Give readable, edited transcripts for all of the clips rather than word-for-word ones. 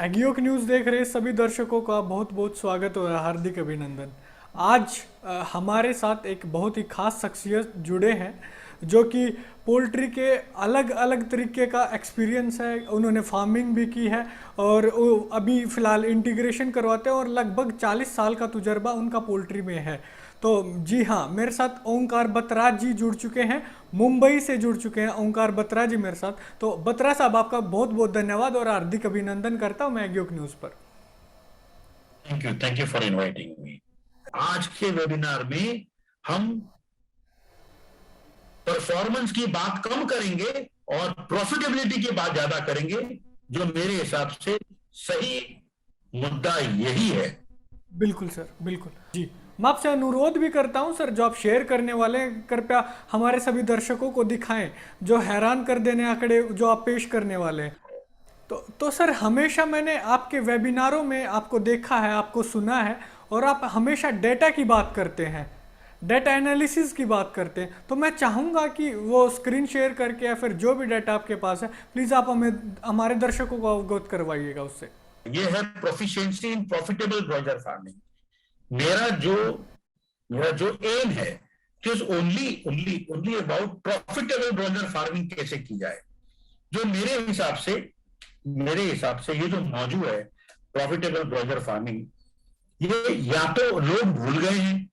एगियोक news देख रहे सभी दर्शकों का बहुत बहुत स्वागत और हार्दिक अभिनंदन। आज हमारे साथ एक बहुत ही खास शख्सियत जुड़े हैं जो कि पोल्ट्री के अलग अलग तरीके का एक्सपीरियंस है। उन्होंने फार्मिंग भी की है और वो अभी फ़िलहाल इंटीग्रेशन करवाते हैं और लगभग 40 साल का तजुर्बा उनका पोल्ट्री में है। तो जी हाँ, मेरे साथ ओंकार बत्रा जी जुड़ चुके हैं। मुंबई से जुड़ चुके हैं ओंकार बत्रा जी मेरे साथ। तो बत्रा साहब, आपका बहुत बहुत धन्यवाद और हार्दिक अभिनंदन करता हूं मैं एग्योक न्यूज़ पर। Thank you for inviting me. आज के वेबिनार में हम परफॉर्मेंस की बात कम करेंगे और प्रॉफिटेबिलिटी की बात ज्यादा करेंगे, जो मेरे हिसाब से सही मुद्दा यही है। बिल्कुल सर, बिल्कुल जी। मैं आपसे अनुरोध भी करता हूं सर, जो आप शेयर करने वाले हैं कृपया हमारे सभी दर्शकों को दिखाएं, जो हैरान कर देने आंकड़े जो आप पेश करने वाले हैं। तो सर, हमेशा मैंने आपके वेबिनारों में आपको देखा है, आपको सुना है और आप हमेशा डेटा की बात करते हैं, डेटा एनालिसिस की बात करते हैं। तो मैं चाहूँगा कि वो स्क्रीन शेयर करके या फिर जो भी डेटा आपके पास है, प्लीज़ आप हमें हमारे दर्शकों को अवगत करवाइएगा उससे। ये है प्रोफिशिएंसी इन प्रॉफिटेबल ब्रॉयलर फार्मिंग। मेरा जो मेरा जो एम है कि only only only about profitable broiler farming कैसे की जाए। जो मेरे हिसाब से ये जो मौजूद है प्रॉफिटेबल ब्रॉयलर फार्मिंग, ये या तो लोग भूल गए हैं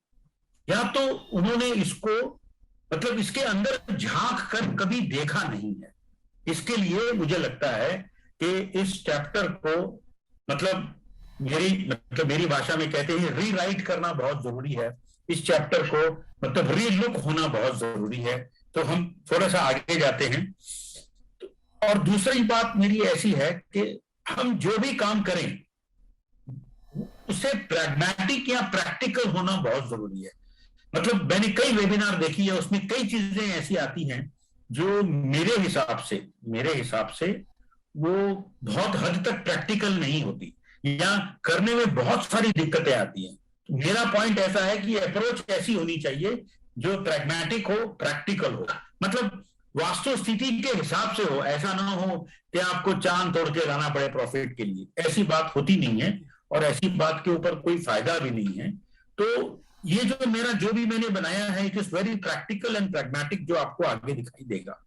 या तो उन्होंने इसको मतलब इसके अंदर झांक कर कभी देखा नहीं है। इसके लिए मुझे लगता है कि इस चैप्टर को मेरी भाषा में कहते हैं रीराइट करना बहुत जरूरी है। इस चैप्टर को रीलुक होना बहुत जरूरी है। तो हम थोड़ा सा आगे जाते हैं। और दूसरी बात मेरी ऐसी है कि हम जो भी काम करें उससे प्रैग्मेटिक या प्रैक्टिकल होना बहुत जरूरी है। मैंने कई वेबिनार देखी है, उसमें कई चीजें ऐसी आती हैं जो मेरे हिसाब से वो बहुत हद तक प्रैक्टिकल नहीं होती या करने में बहुत सारी दिक्कतें आती हैं। मेरा पॉइंट ऐसा है कि अप्रोच ऐसी होनी चाहिए जो प्रैग्मेटिक हो, प्रैक्टिकल हो, वास्तु स्थिति के हिसाब से हो। ऐसा ना हो कि आपको चांद तोड़ के लाना पड़े प्रॉफिट के लिए, ऐसी बात होती नहीं है और ऐसी बात के ऊपर कोई फायदा भी नहीं है। तो ये जो भी मैंने बनाया है, it is very practical and pragmatic, जो आपको आगे दिखाई देगा।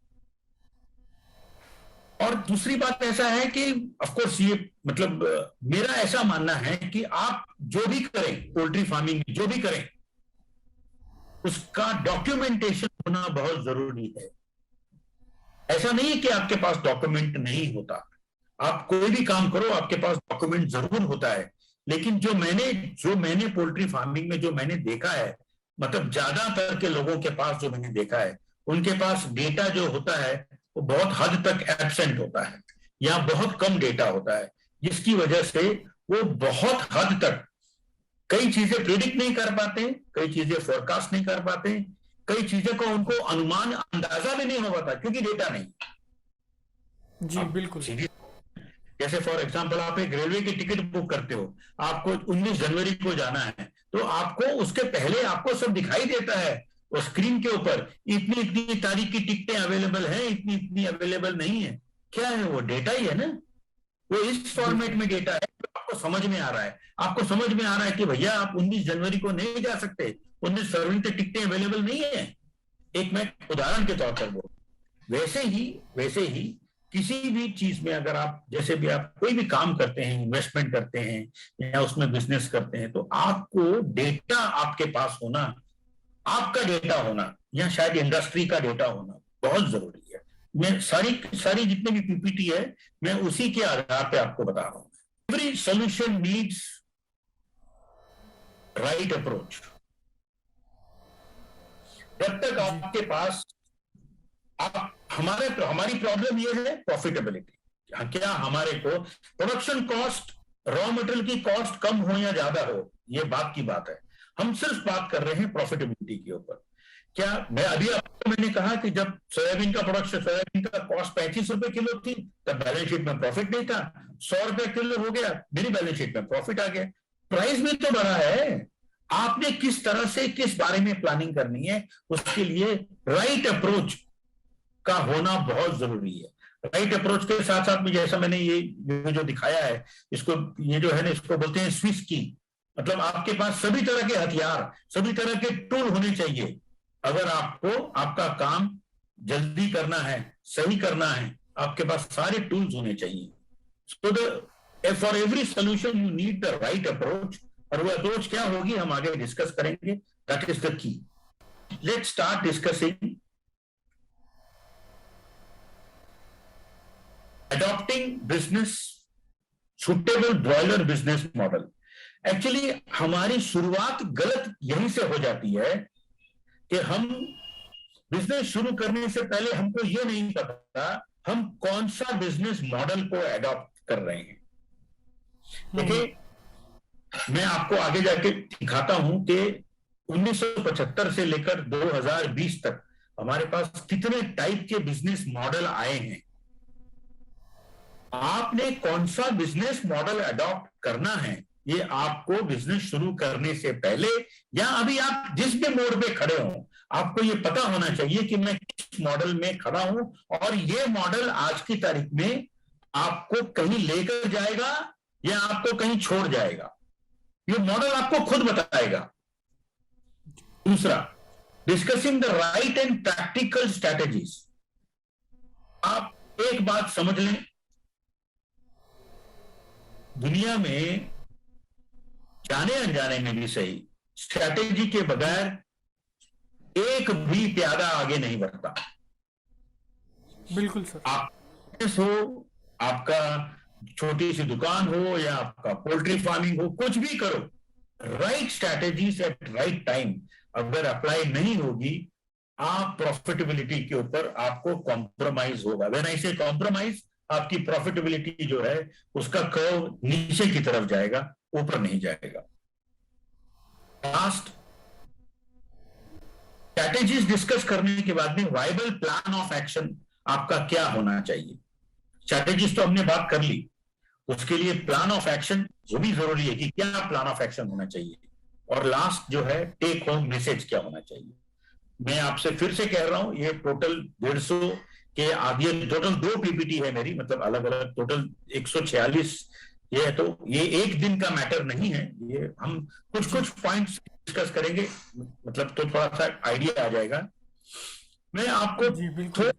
और दूसरी बात ऐसा है कि ऑफ कोर्स ये मेरा ऐसा मानना है कि आप जो भी करें, पोल्ट्री फार्मिंग जो भी करें, उसका डॉक्यूमेंटेशन होना बहुत जरूरी है। ऐसा नहीं है कि आपके पास डॉक्यूमेंट नहीं होता। आप कोई भी काम करो, आपके पास डॉक्यूमेंट जरूर होता है। लेकिन जो मैंने पोल्ट्री फार्मिंग में जो मैंने देखा है, ज्यादातर के लोगों के पास जो मैंने देखा है, उनके पास डेटा जो होता है वो बहुत हद तक एब्सेंट होता है या बहुत कम डेटा होता है, जिसकी वजह से वो बहुत हद तक कई चीजें प्रिडिक्ट नहीं कर पाते, कई चीजें फोरकास्ट नहीं कर पाते, कई चीजों का उनको अनुमान अंदाजा भी नहीं हो पाता क्योंकि डेटा नहीं। जी बिल्कुल। जैसे फॉर एग्जांपल आप एक रेलवे की टिकट बुक करते हो, आपको 19 जनवरी को जाना है, तो आपको उसके पहले आपको सब दिखाई देता है और स्क्रीन के ऊपर इतनी इतनी तारीख की टिकटें अवेलेबल हैं, इतनी इतनी अवेलेबल नहीं है। क्या है वो? डेटा ही है ना। वो इस फॉर्मेट में डेटा है तो आपको समझ में आ रहा है। आपको समझ में आ रहा है कि भैया आप 19 जनवरी को नहीं जा सकते, 19 फरवरी तक टिकटें अवेलेबल नहीं है। एक मैं उदाहरण के तौर पर बोल, वैसे ही किसी भी चीज में अगर आप जैसे भी आप कोई भी काम करते हैं, इन्वेस्टमेंट करते हैं या उसमें बिजनेस करते हैं, तो आपको डेटा आपके पास होना, आपका डेटा होना या शायद इंडस्ट्री का डेटा होना बहुत जरूरी है। मैं सारी सारी जितने भी पीपीटी है, मैं उसी के आधार पे आपको बता रहा हूं। Every solution needs right approach. जब तक आपके पास हमारी प्रॉब्लम ये है प्रॉफिटेबिलिटी। क्या हमारे को प्रोडक्शन कॉस्ट, रॉ मटेरियल की कॉस्ट कम हो या ज्यादा हो, ये बात की बात है। हम सिर्फ बात कर रहे हैं प्रॉफिटेबिलिटी के ऊपर। क्या मैंने कहा कि जब सोयाबीन का कॉस्ट 35 रुपए किलो थी, तब बैलेंस शीट में प्रॉफिट नहीं था। 100 रुपए किलो हो गया, मेरी बैलेंस शीट में प्रॉफिट आ गया। प्राइस भी तो बढ़ा है। आपने किस तरह से किस बारे में प्लानिंग करनी है, उसके लिए राइट अप्रोच का होना बहुत जरूरी है। राइट अप्रोच के साथ साथ में, जैसा मैंने ये जो दिखाया है, इसको ये जो है ना, इसको बोलते हैं स्विस की। मतलब आपके पास सभी तरह के हथियार, सभी तरह के टूल होने चाहिए। अगर आपको आपका काम जल्दी करना है, सही करना है, आपके पास सारे टूल्स होने चाहिए। So the for every solution you need the right approach. और वो अप्रोच क्या होगी हम आगे डिस्कस करेंगे। That is the key. Let's start discussing adopting business suitable broiler business model। Actually हमारी शुरुआत गलत यहीं से हो जाती है कि हम बिजनेस शुरू करने से पहले हमको ये नहीं पता हम कौन सा बिजनेस मॉडल को अडॉप्ट कर रहे हैं। देखिए, मैं आपको आगे जाके दिखाता हूं कि 1975 से लेकर 2020 तक हमारे पास कितने टाइप के बिजनेस मॉडल आए हैं। आपने कौन सा बिजनेस मॉडल अडॉप्ट करना है, ये आपको बिजनेस शुरू करने से पहले या अभी आप जिस भी मोड पे खड़े हो, आपको ये पता होना चाहिए कि मैं किस मॉडल में खड़ा हूं और ये मॉडल आज की तारीख में आपको कहीं लेकर जाएगा या आपको कहीं छोड़ जाएगा, ये मॉडल आपको खुद बताएगा। दूसरा, discussing the right and practical strategies. आप एक बात समझ लें, दुनिया में जाने अनजाने में भी सही, स्ट्रैटेजी के बगैर एक भी प्यादा आगे नहीं बढ़ता। बिल्कुल सर। आप हो, आपका छोटी सी दुकान हो या आपका पोल्ट्री फार्मिंग हो, कुछ भी करो, right strategies at right time अगर अप्लाई नहीं होगी, आप प्रॉफिटेबिलिटी के ऊपर आपको कॉम्प्रोमाइज होगा। व्हेन आई से कॉम्प्रोमाइज, आपकी प्रॉफिटेबिलिटी जो है उसका कर्व नीचे की तरफ जाएगा, ऊपर नहीं जाएगा। लास्ट, स्ट्रैटेजीज डिस्कस करने के बाद में वायबल प्लान ऑफ एक्शन आपका क्या होना चाहिए। स्ट्रैटेजीज तो हमने बात कर ली, उसके लिए प्लान ऑफ एक्शन वो भी जरूरी है कि क्या प्लान ऑफ एक्शन होना चाहिए। और लास्ट जो है, टेक होम मैसेज क्या होना चाहिए। मैं आपसे फिर से कह रहा हूं, ये टोटल 150 के आगे टोटल 2 पीपीटी है मेरी, मतलब अलग अलग टोटल 146 ये है। तो ये एक दिन का मैटर नहीं है, ये हम कुछ पॉइंट्स डिस्कस करेंगे, मतलब तो थोड़ा सा आइडिया आ जाएगा। मैं आपको थोड़ा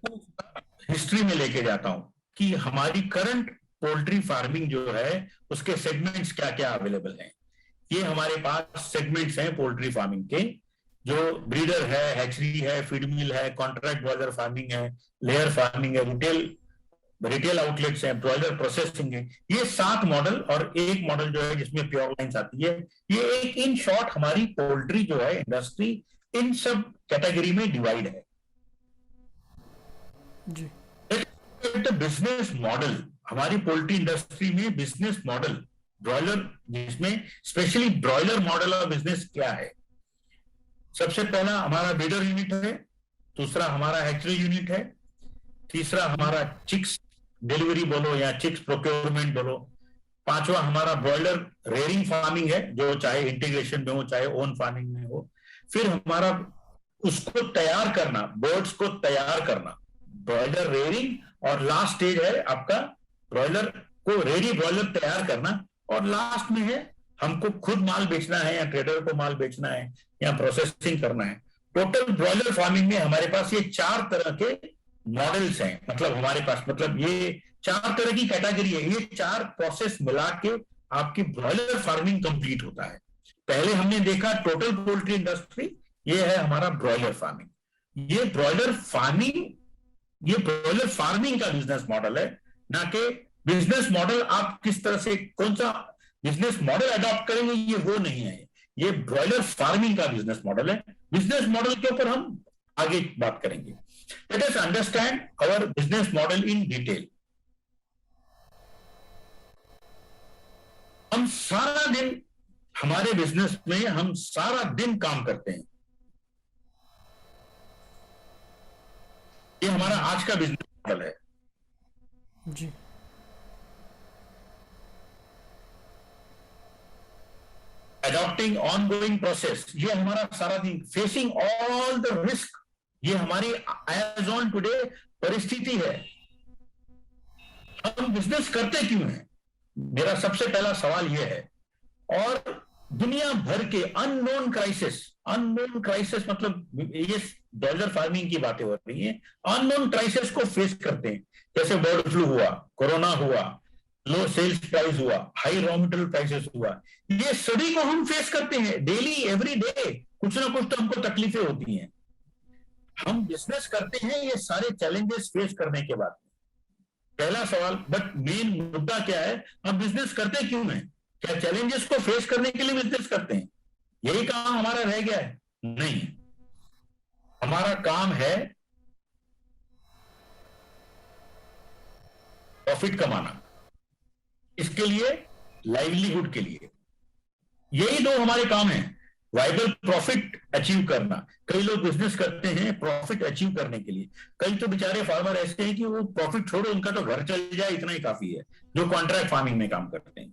हिस्ट्री में लेके जाता हूं कि हमारी करंट पोल्ट्री फार्मिंग जो है उसके सेगमेंट्स क्या क्या अवेलेबल हैं। ये हमारे पास सेगमेंट्स हैं पोल्ट्री फार्मिंग के, जो ब्रीडर है, हैचरी है, फीड मिल है, कॉन्ट्रैक्ट ब्रॉयलर फार्मिंग है, लेयर फार्मिंग है, रिटेल आउटलेट्स हैं, ब्रॉयलर प्रोसेसिंग है। ये 7 मॉडल और एक मॉडल जो है जिसमें प्योर लाइन्स आती है। ये एक इन शॉर्ट हमारी पोल्ट्री जो है इंडस्ट्री इन सब कैटेगरी में डिवाइड है जी। बिजनेस मॉडल, हमारी पोल्ट्री इंडस्ट्री में बिजनेस मॉडल ब्रॉयलर, जिसमें specially broiler model of business क्या है। सबसे पहला हमारा ब्रीडर यूनिट है, दूसरा हमारा हैचरी यूनिट है, तीसरा हमारा चिक्स डिलीवरी बोलो या चिक्स प्रोक्योरमेंट बोलो, पांचवा हमारा ब्रॉयलर रेयरिंग फार्मिंग है, जो चाहे इंटीग्रेशन में हो चाहे ओन फार्मिंग में हो। फिर हमारा उसको तैयार करना, बर्ड्स को तैयार करना, ब्रॉयलर रेयरिंग, और लास्ट स्टेज है आपका ब्रॉयलर को रेडी ब्रॉयलर तैयार करना, और लास्ट में है हमको खुद माल बेचना है या ट्रेडर को माल बेचना है या प्रोसेसिंग करना है। टोटल ब्रॉयलर फार्मिंग में हमारे पास ये 4 तरह के मॉडल्स हैं, मतलब हमारे पास, मतलब ये 4 तरह की कैटेगरी है। ये 4 प्रोसेस मिला के आपकी ब्रॉयलर फार्मिंग कंप्लीट होता है। पहले हमने देखा टोटल पोल्ट्री इंडस्ट्री, ये है हमारा ब्रॉयलर फार्मिंग। ये ब्रॉयलर फार्मिंग का बिजनेस मॉडल है, ना कि बिजनेस मॉडल आप किस तरह से कौन सा बिजनेस मॉडल अडॉप्ट करेंगे, ये वो नहीं है। ये ब्रॉयलर फार्मिंग का बिजनेस मॉडल है। बिजनेस मॉडल के ऊपर हम आगे बात करेंगे। Let us understand our business model in detail. हम सारा दिन हमारे बिजनेस में हम सारा दिन काम करते हैं। ये हमारा आज का बिजनेस मॉडल है जी। adopting ongoing process, ये हमारा सारा दिन, facing all the risk ये हमारी एज ऑन टुडे परिस्थिति है। हम बिजनेस करते क्यों हैं, मेरा सबसे पहला सवाल यह है। और दुनिया भर के अननोन क्राइसिस मतलब ये डॉलर फार्मिंग की बातें हो रही हैं, अननोन क्राइसिस को फेस करते हैं। जैसे बर्ड फ्लू हुआ, कोरोना हुआ, लो सेल्स प्राइस हुआ, हाई रॉ मटेरियल प्राइसेस हुआ, ये सभी को हम फेस करते हैं डेली, एवरी डे कुछ ना कुछ तो हमको तकलीफें होती हैं। हम बिजनेस करते हैं ये सारे चैलेंजेस फेस करने के बाद। पहला सवाल, बट मेन मुद्दा क्या है, हम बिजनेस करते क्यों हैं? क्या चैलेंजेस को फेस करने के लिए बिजनेस करते हैं? यही काम हमारा रह गया है? नहीं, हमारा काम है प्रॉफिट कमाना, इसके लिए लाइवलीहुड के लिए। यही दो हमारे काम हैं, वाइबल प्रॉफिट अचीव करना। कई लोग बिजनेस करते हैं प्रॉफिट अचीव करने के लिए, कई तो बेचारे फार्मर ऐसे हैं कि वो प्रॉफिट छोड़ो, उनका तो घर चल जाए इतना ही काफी है, जो कॉन्ट्रैक्ट फार्मिंग में काम करते हैं।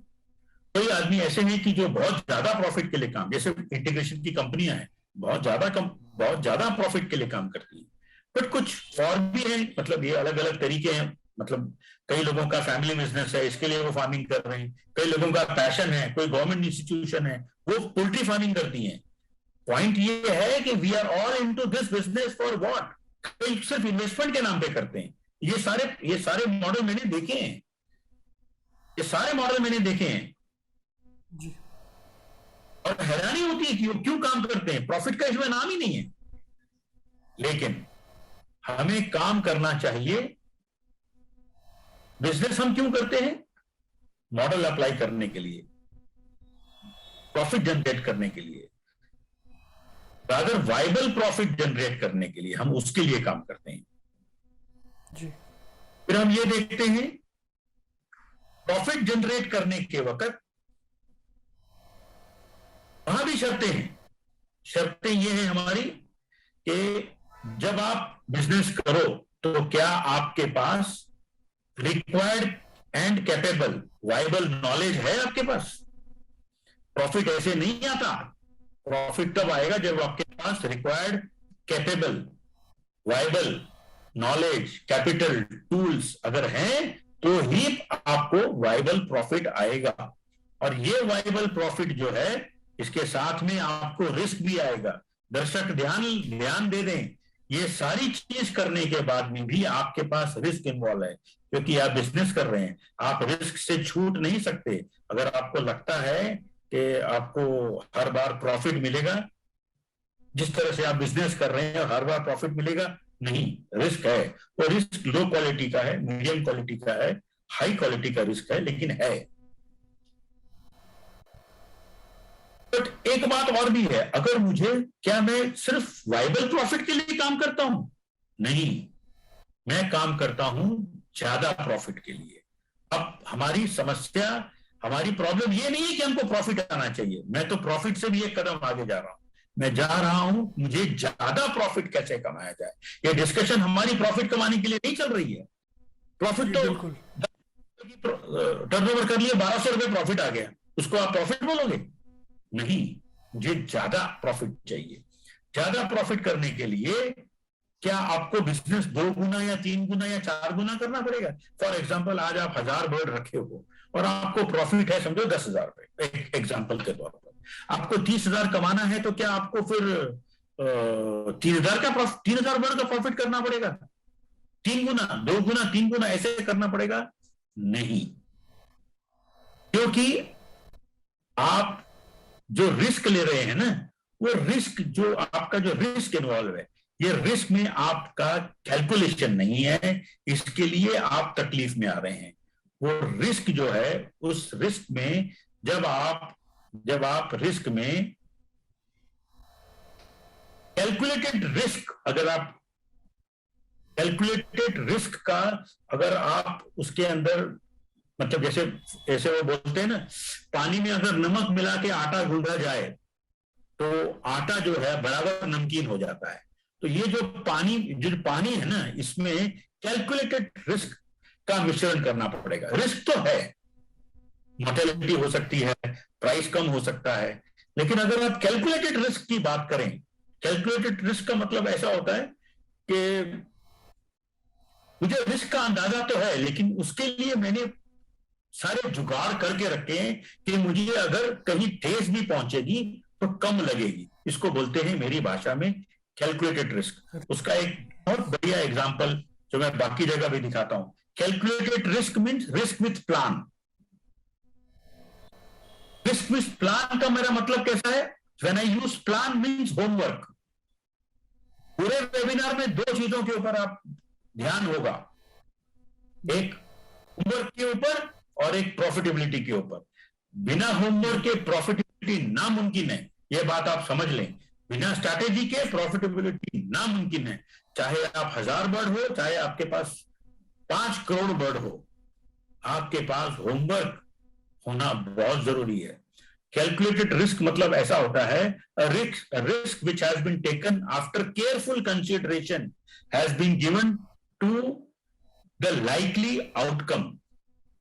कई आदमी ऐसे हैं कि जो बहुत ज्यादा प्रॉफिट के लिए काम, जैसे इंटीग्रेशन की कंपनियां हैं, बहुत ज्यादा प्रॉफिट के लिए काम करती हैं। बट कुछ और भी है, मतलब ये अलग अलग तरीके हैं। मतलब कई लोगों का फैमिली बिजनेस है, इसके लिए वो फार्मिंग कर रहे हैं। कई लोगों का पैशन है, कोई गवर्नमेंट इंस्टीट्यूशन है, वो पोल्ट्री फार्मिंग करती हैं। पॉइंट ये है कि we are all into this business for what? कई सिर्फ इन्वेस्टमेंट के नाम पे करते हैं। ये सारे मॉडल मैंने देखे हैं, ये सारे मॉडल मैंने देखे हैं जी। और हैरानी होती है कि क्यों काम करते हैं, प्रॉफिट का इसमें नाम ही नहीं है। लेकिन हमें काम करना चाहिए। बिजनेस हम क्यों करते हैं? मॉडल अप्लाई करने के लिए, प्रॉफिट जनरेट करने के लिए, अगर वाइबल प्रॉफिट जनरेट करने के लिए हम उसके लिए काम करते हैं। जी। फिर हम ये देखते हैं प्रॉफिट जनरेट करने के वक्त वहां भी शर्तें हैं। शर्तें ये है हमारी कि जब आप बिजनेस करो तो क्या आपके पास required and capable viable knowledge है आपके पास? प्रॉफिट ऐसे नहीं आता। प्रॉफिट तब आएगा जब आपके पास required, capable, viable knowledge, capital, tools अगर हैं तो ही आपको वाइबल प्रॉफिट आएगा। और ये वाइबल प्रॉफिट जो है, इसके साथ में आपको रिस्क भी आएगा। दर्शक ध्यान दे दें, ये सारी चीज करने के बाद में भी आपके पास रिस्क इन्वॉल्व है, क्योंकि आप बिजनेस कर रहे हैं। आप रिस्क से छूट नहीं सकते। अगर आपको लगता है कि आपको हर बार प्रॉफिट मिलेगा, जिस तरह से आप बिजनेस कर रहे हैं, हर बार प्रॉफिट मिलेगा, नहीं, रिस्क है। वो रिस्क लो क्वालिटी का है, मीडियम क्वालिटी का है, हाई क्वालिटी का रिस्क है, लेकिन है। बट एक बात और भी है, अगर क्या मैं सिर्फ वाइबल प्रॉफिट के लिए काम करता हूं? नहीं, मैं काम करता हूं ज्यादा प्रॉफिट के लिए। अब हमारी समस्या, हमारी प्रॉब्लम ये नहीं है कि हमको प्रॉफिट आना चाहिए। मैं तो प्रॉफिट से भी एक कदम आगे जा रहा हूं। मैं जा रहा हूं मुझे ज्यादा प्रॉफिट कैसे कमाया जाए। ये डिस्कशन हमारी प्रॉफिट कमाने के लिए नहीं चल रही है। प्रॉफिट तो टर्नओवर कर लिए, 1200 रुपए प्रॉफिट आ गया, उसको आप प्रॉफिट बोलोगे? नहीं, मुझे ज्यादा प्रॉफिट चाहिए। ज्यादा प्रॉफिट करने के लिए क्या आपको बिजनेस 2 गुना या 3 गुना या 4 गुना करना पड़ेगा? फॉर एग्जाम्पल, आज आप 1000 बर्ड रखे हो और आपको प्रॉफिट है समझो 10,000 रुपए, एग्जाम्पल के तौर पर। आपको 30,000 कमाना है तो क्या आपको फिर 3,000 बर्ड का प्रॉफिट करना पड़ेगा? 3 गुना, 2 गुना, 3 गुना ऐसे करना पड़ेगा? नहीं, क्योंकि आप जो रिस्क ले रहे हैं ना, वो रिस्क, जो आपका जो रिस्क इन्वॉल्व है, ये रिस्क में आपका कैलकुलेशन नहीं है, इसके लिए आप तकलीफ में आ रहे हैं। वो रिस्क जो है, उस रिस्क में जब आप रिस्क में कैलकुलेटेड रिस्क, अगर आप कैलकुलेटेड रिस्क का अगर आप उसके अंदर, मतलब जैसे वो बोलते हैं ना, पानी में अगर नमक मिला के आटा गूंधा जाए तो आटा जो है बराबर नमकीन हो जाता है। तो ये जो पानी है ना, इसमें कैलकुलेटेड रिस्क का मिश्रण करना पड़ेगा। रिस्क तो है, मोर्टेलिटी हो सकती है, प्राइस कम हो सकता है, लेकिन अगर आप कैलकुलेटेड रिस्क की बात करें, कैलकुलेटेड रिस्क का मतलब ऐसा होता है कि मुझे रिस्क का अंदाजा तो है, लेकिन उसके लिए मैंने सारे जुगाड़ करके रखे हैं कि मुझे अगर कहीं ठेस भी पहुंचेगी तो कम लगेगी। इसको बोलते हैं मेरी भाषा में कैलकुलेटेड रिस्क। उसका एक बहुत बढ़िया एग्जांपल जो मैं बाकी जगह भी दिखाता हूं। Calculated risk means risk with plan. Risk with plan का मेरा मतलब कैसा है? When I use plan means homework. पूरे वेबिनार में दो चीजों के ऊपर आप ध्यान होगा, एक होमवर्क के ऊपर और एक प्रॉफिटेबिलिटी के ऊपर। बिना होमवर्क के प्रॉफिटेबिलिटी नामुमकिन है, यह बात आप समझ लें। बिना स्ट्रैटेजी के प्रॉफिटेबिलिटी नामुमकिन है। चाहे आप 1000 वर्ड हो, चाहे आपके पास 5 करोड़ वर्ड हो, आपके पास होमवर्क होना बहुत जरूरी है। कैलकुलेटेड रिस्क मतलब ऐसा होता है, risk which has been taken after careful consideration has been given to the likely outcome.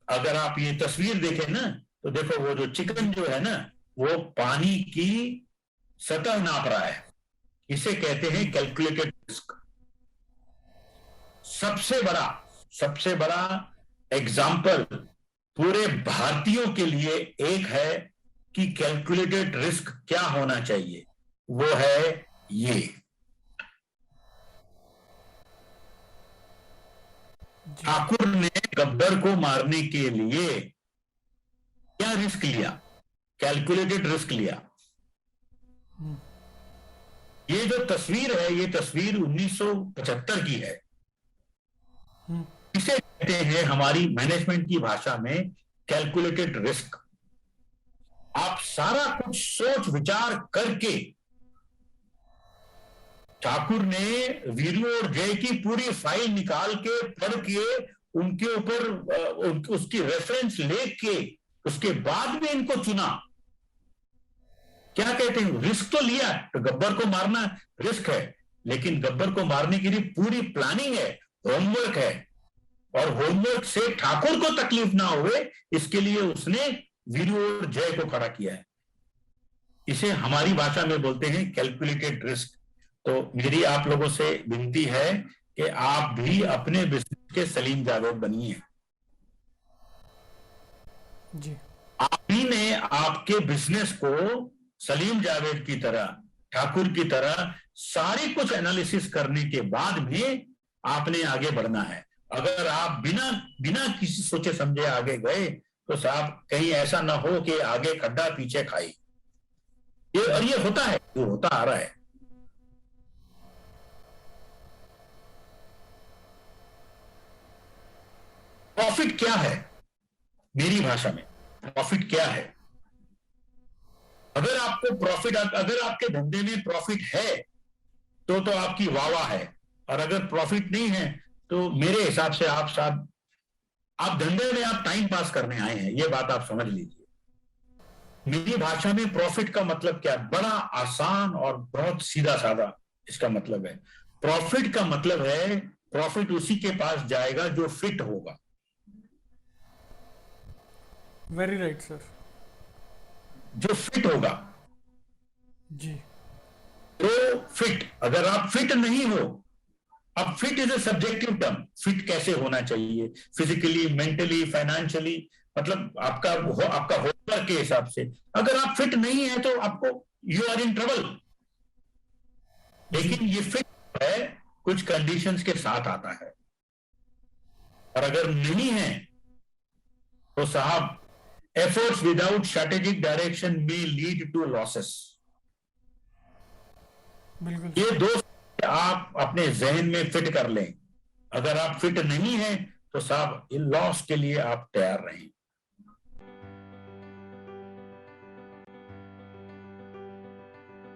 अगर आप ये तस्वीर देखें ना, तो देखो वो जो चिकन जो है ना, वो पानी की सतह नाप रहा है। इसे कहते हैं कैलकुलेटेड रिस्क। सबसे बड़ा एग्जाम्पल पूरे भारतीयों के लिए एक है कि कैलकुलेटेड रिस्क क्या होना चाहिए, वो है ये। ठाकुर ने गब्बर को मारने के लिए क्या रिस्क लिया? कैलकुलेटेड रिस्क लिया। ये जो तस्वीर है, ये तस्वीर 1975 की है। इसे कहते हैं हमारी मैनेजमेंट की भाषा में कैलकुलेटेड रिस्क। आप सारा कुछ सोच विचार करके, ठाकुर ने वीरू और जय की पूरी फाइल निकाल के पढ़ के उनके ऊपर उसकी रेफरेंस लेके के उसके बाद में इनको चुना। क्या कहते हैं? रिस्क तो लिया, तो गब्बर को मारना रिस्क है, लेकिन गब्बर को मारने के लिए पूरी प्लानिंग है, होमवर्क है, और होमवर्क से ठाकुर को तकलीफ ना हुए इसके लिए उसने वीरू और जय को खड़ा किया है। इसे हमारी भाषा में बोलते हैं कैलकुलेटेड रिस्क। तो मेरी आप लोगों से विनती है कि आप भी अपने बिजनेस के सलीम जावेद बनिए। जी, आप ही ने आपके बिजनेस को सलीम जावेद की तरह, ठाकुर की तरह सारी कुछ एनालिसिस करने के बाद भी आपने आगे बढ़ना है। अगर आप बिना किसी सोचे समझे आगे गए तो साहब कहीं ऐसा ना हो कि आगे खड्डा पीछे खाई। ये होता है, ये होता आ रहा है। प्रॉफिट क्या है? मेरी भाषा में प्रॉफिट क्या है? अगर आपको प्रॉफिट, अगर आपके धंधे में प्रॉफिट है तो आपकी वाह है, और अगर प्रॉफिट नहीं है तो मेरे हिसाब से आप धंधे में आप टाइम पास करने आए हैं, ये बात आप समझ लीजिए। मेरी भाषा में प्रॉफिट का मतलब क्या है? बड़ा आसान और बहुत सीधा साधा इसका मतलब है। प्रॉफिट का मतलब है, प्रॉफिट उसी के पास जाएगा जो फिट होगा। Very right sir. जो फिट होगा। जी, तो फिट, अगर आप फिट नहीं हो, अब fit is a subjective term. Fit कैसे होना चाहिए? फिजिकली, मेंटली, फाइनेंशियली, मतलब आपका होमवर्क के हिसाब से। अगर आप फिट नहीं है तो आपको यू आर इन ट्रबल। लेकिन ये फिट है, कुछ कंडीशंस के साथ आता है, और अगर नहीं है तो साहब efforts without strategic direction may lead to losses। बिल्कुल। ये दो आप अपने जहन में फिट कर लें। अगर आप फिट नहीं हैं तो साहब लॉस के लिए आप तैयार रहें।